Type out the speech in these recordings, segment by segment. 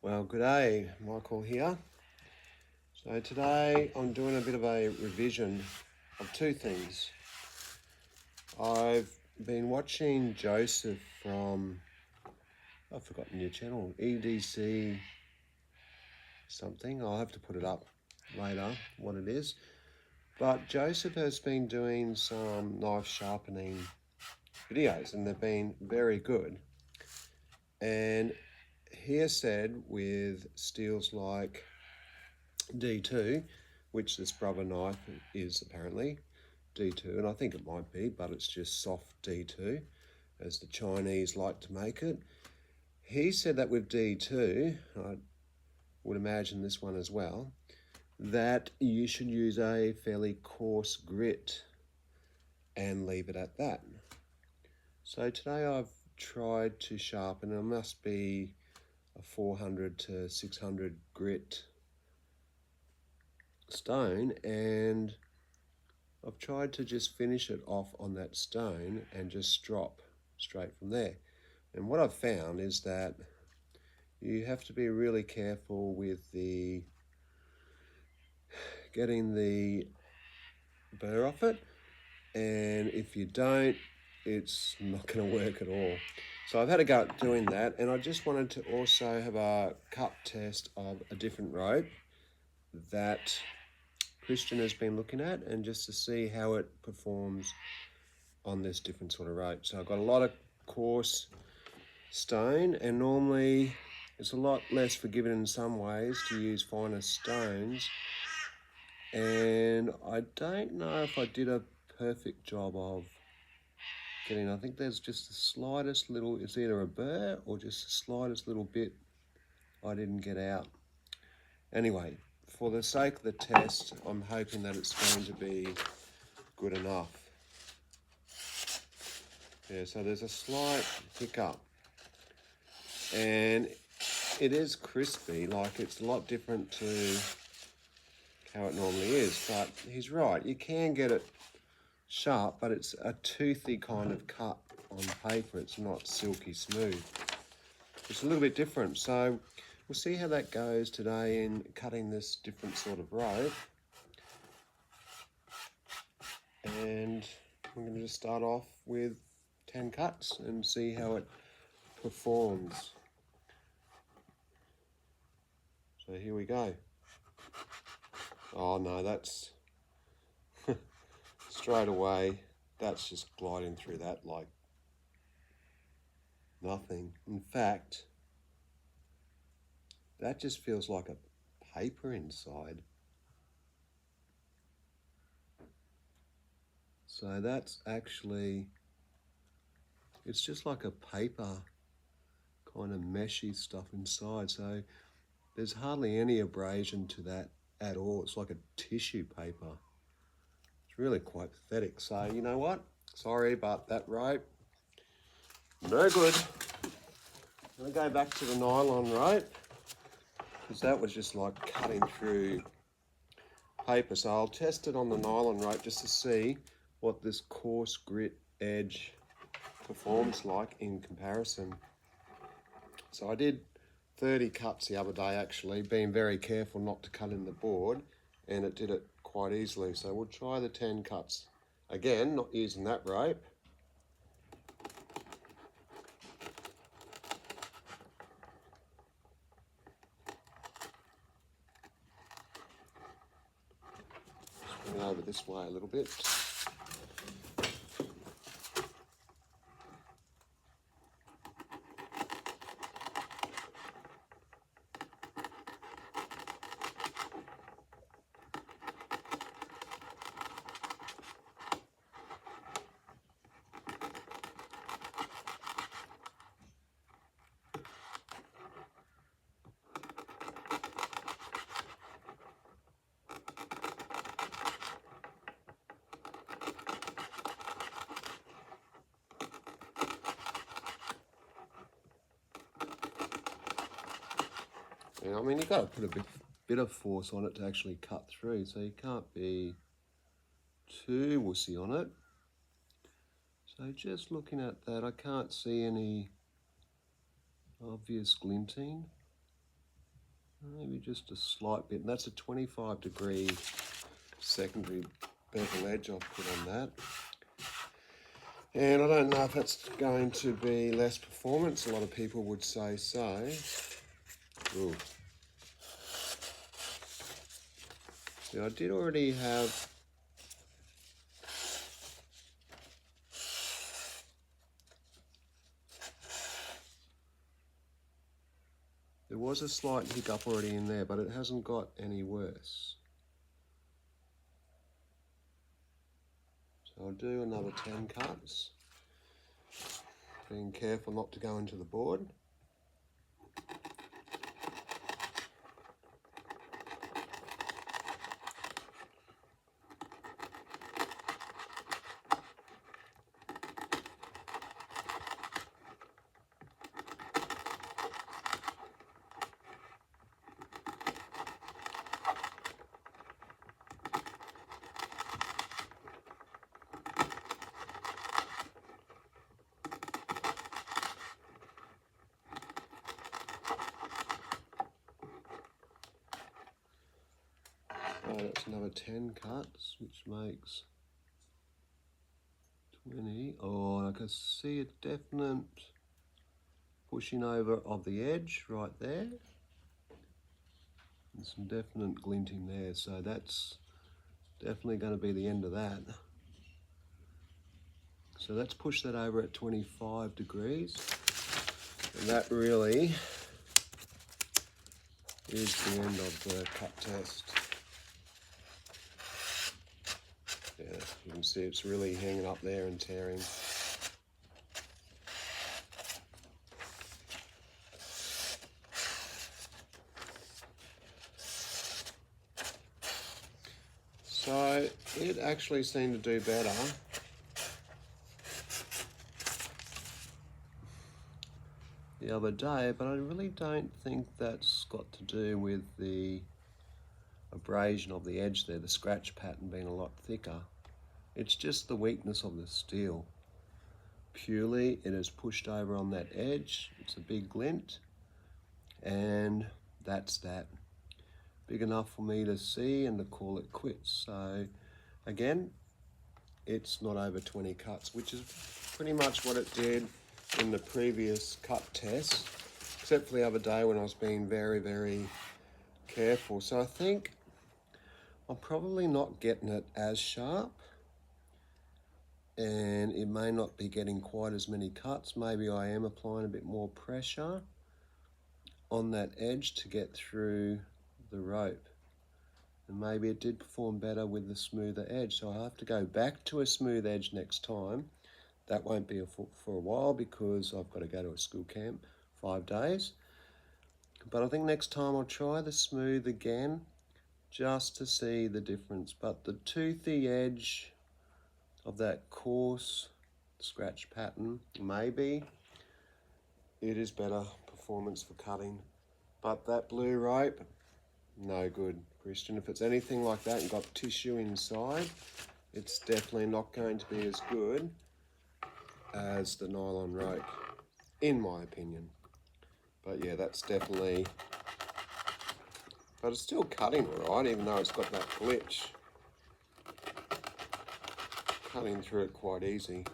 Well, good day, Michael here. So today I'm doing a bit of a revision of two things. I've been watching Joseph from, I've forgotten your channel, EDC something. I'll have to put it up later, what it is. But Joseph has been doing some knife sharpening videos and they've been very good. And he has said with steels like D2, which this brother knife is apparently D2, and I think it might be, but it's just soft D2, as the Chinese like to make it. He said that with D2, I would imagine this one as well, that you should use a fairly coarse grit and leave it at that. So today I've tried to sharpen, it must be a 400 to 600 grit stone, and I've tried to just finish it off on that stone and just drop straight from there. And what I've found is that you have to be really careful with the getting the burr off it, and if you don't, it's not going to work at all. So I've had a go at doing that, and I just wanted to also have a cut test of a different rope that Christian has been looking at, and just to see how it performs on this different sort of rope. So I've got a lot of coarse stone, and normally it's a lot less forgiving in some ways to use finer stones, and I don't know if I did a perfect job of getting, I think there's just the slightest little, it's either a burr or just the slightest little bit I didn't get out. Anyway, for the sake of the test, I'm hoping that it's going to be good enough. Yeah, so there's a slight hiccup, and it is crispy, like it's a lot different to how it normally is, but he's right, you can get it sharp, but it's a toothy kind of cut on paper, it's not silky smooth. It's a little bit different, so we'll see how that goes today in cutting this different sort of rope. And I'm going to just start off with 10 cuts and see how it performs. So here we go. Oh no, that's straight away, that's just gliding through that like nothing. In fact, that just feels like a paper inside. So that's actually, it's just like a paper kind of meshy stuff inside. So there's hardly any abrasion to that at all. It's like a tissue paper. It's really quite pathetic. So you know what? Sorry about that rope. No good. I'm gonna go back to the nylon rope, because that was just like cutting through paper. So I'll test it on the nylon rope just to see what this coarse grit edge performs like in comparison. So I did 30 cuts the other day actually, being very careful not to cut in the board, and it did it quite easily. So we'll try the 10 cuts again, not using that rope. Just bring it over this way a little bit. And I mean, you've got to put a bit of force on it to actually cut through, so you can't be too wussy on it. So just looking at that, I can't see any obvious glinting. maybe just a slight bit, and that's a 25-degree secondary bevel edge I've put on that. And I don't know if that's going to be less performance. A lot of people would say so. Ooh. See, I did already have there was a slight hiccup already in there, but it hasn't got any worse. So I'll do another 10 cuts, being careful not to go into the board. Oh, that's another 10 cuts, which makes 20. Oh, I can see a definite pushing over of the edge right there. And some definite glinting there, so that's definitely going to be the end of that. So let's push that over at 25 degrees. And that really is the end of the cut test. Yeah, you can see it's really hanging up there and tearing. So it actually seemed to do better. The other day, but I really don't think that's got to do with the abrasion of the edge there, the scratch pattern being a lot thicker. It's just the weakness of the steel. Purely, it is pushed over on that edge. It's a big glint, and that's that. Big enough for me to see and to call it quits. So again, it's not over 20 cuts, which is pretty much what it did in the previous cut test, except for the other day when I was being very, very careful. So I think I'm probably not getting it as sharp, and it may not be getting quite as many cuts. Maybe I am applying a bit more pressure on that edge to get through the rope. And maybe it did perform better with the smoother edge. So I'll have to go back to a smooth edge next time. That won't be for a while because I've got to go to a school camp 5 days. But I think next time I'll try the smooth again just to see the difference. But the toothy edge of that coarse scratch pattern, maybe it is better performance for cutting. But that blue rope, no good, Christian. If it's anything like that and got tissue inside, it's definitely not going to be as good as the nylon rope, in my opinion. But yeah, that's definitely, but it's still cutting all right, even though it's got that glitch. Cutting through it quite easy.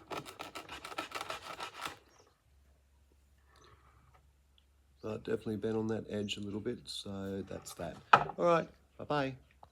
But definitely been on that edge a little bit, so that's that. All right, bye-bye.